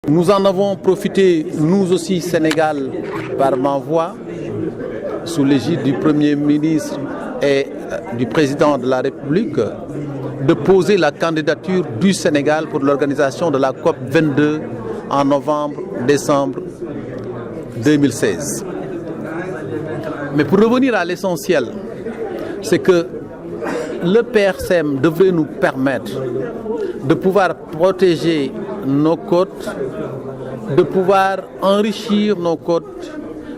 Nous en avons profité, nous aussi, Sénégal, par ma voix, sous l'égide du Premier ministre et du Président de la République, de poser la candidature du Sénégal pour l'organisation de la COP 22 en novembre-décembre 2016. Mais pour revenir à l'essentiel, c'est que le PRCM devrait nous permettre de pouvoir protéger nos côtes, de pouvoir enrichir nos côtes,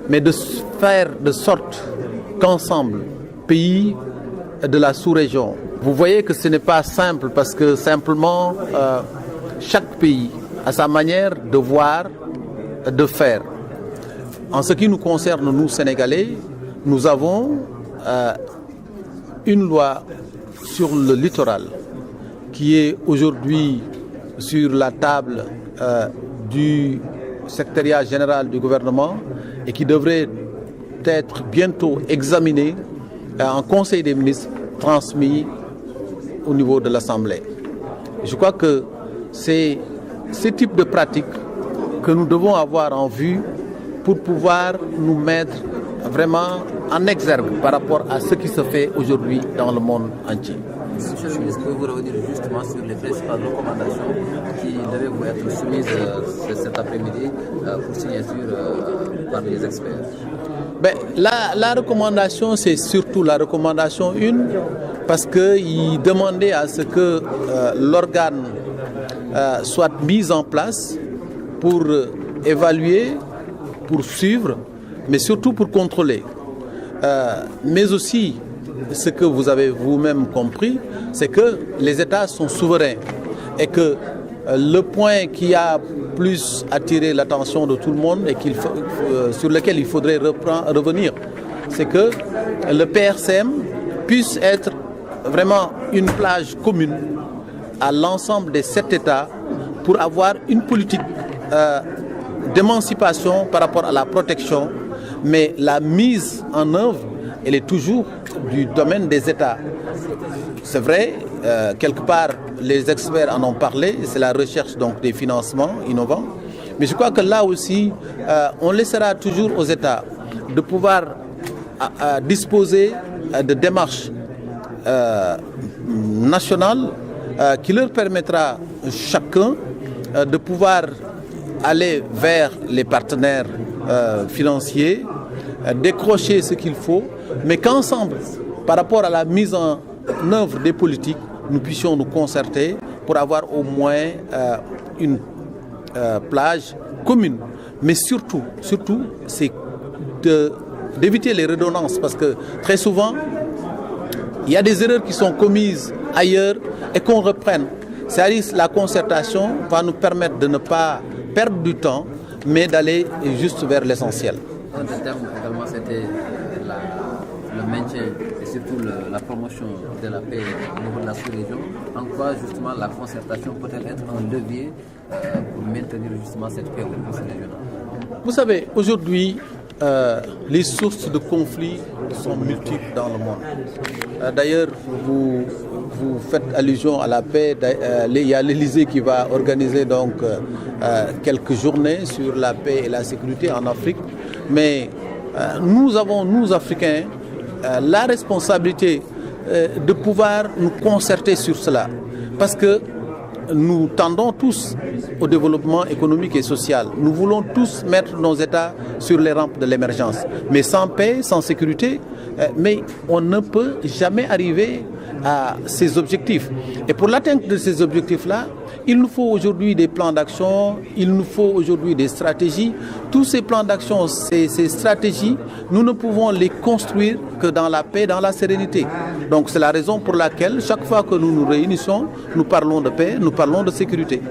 mais de faire de sorte qu'ensemble, pays de la sous-région, vous voyez que ce n'est pas simple parce que simplement chaque pays a sa manière de voir, de faire. En ce qui nous concerne, nous Sénégalais, nous avons une loi sur le littoral qui est aujourd'hui sur la table du secrétariat général du gouvernement et qui devrait être bientôt examinée en Conseil des ministres, transmis au niveau de l'Assemblée. Je crois que c'est ce type de pratique que nous devons avoir en vue pour pouvoir nous mettre vraiment en exergue par rapport à ce qui se fait aujourd'hui dans le monde entier. Monsieur le ministre, pouvez-vous revenir justement sur les principales recommandations qui devaient vous être soumises cet après-midi pour signature par les experts? La recommandation, c'est surtout la recommandation 1, parce qu'il demandait à ce que l'organe soit mis en place pour évaluer, pour suivre, mais surtout pour contrôler. Mais aussi, ce que vous avez vous-même compris, c'est que les États sont souverains et que le point qui a plus attiré l'attention de tout le monde et sur lequel il faudrait revenir, c'est que le PRCM puisse être vraiment une plage commune à l'ensemble des 7 États pour avoir une politique d'émancipation par rapport à la protection, mais la mise en œuvre, elle est toujours du domaine des États. C'est vrai, quelque part, les experts en ont parlé, c'est la recherche donc des financements innovants, mais je crois que là aussi, on laissera toujours aux États de pouvoir disposer de démarches nationales qui leur permettra chacun de pouvoir aller vers les partenaires financiers, décrocher ce qu'il faut, mais qu'ensemble, par rapport à la mise en œuvre des politiques, nous puissions nous concerter pour avoir au moins une plage commune. Mais surtout, c'est d'éviter les redondances, parce que très souvent, il y a des erreurs qui sont commises ailleurs et qu'on reprenne. C'est-à-dire la concertation va nous permettre de ne pas perdre du temps, mais d'aller juste vers l'essentiel. Un des thèmes également, c'était le maintien et surtout la promotion de la paix au niveau de la sous-région. En quoi justement la concertation peut-elle être un levier pour maintenir justement cette paix au niveau sous-régional? Vous savez, aujourd'hui, les sources de conflits sont multiples dans le monde. D'ailleurs, vous faites allusion à la paix. Il y a l'Élysée qui va organiser donc quelques journées sur la paix et la sécurité en Afrique. Mais nous avons, nous Africains, la responsabilité de pouvoir nous concerter sur cela. Parce que nous tendons tous au développement économique et social. Nous voulons tous mettre nos États sur les rampes de l'émergence. Mais sans paix, sans sécurité, mais on ne peut jamais arriver à ces objectifs. Et pour l'atteinte de ces objectifs-là, il nous faut aujourd'hui des plans d'action, il nous faut aujourd'hui des stratégies. Tous ces plans d'action, ces stratégies, nous ne pouvons les construire que dans la paix, dans la sérénité. Donc c'est la raison pour laquelle chaque fois que nous nous réunissons, nous parlons de paix, nous parlons de sécurité.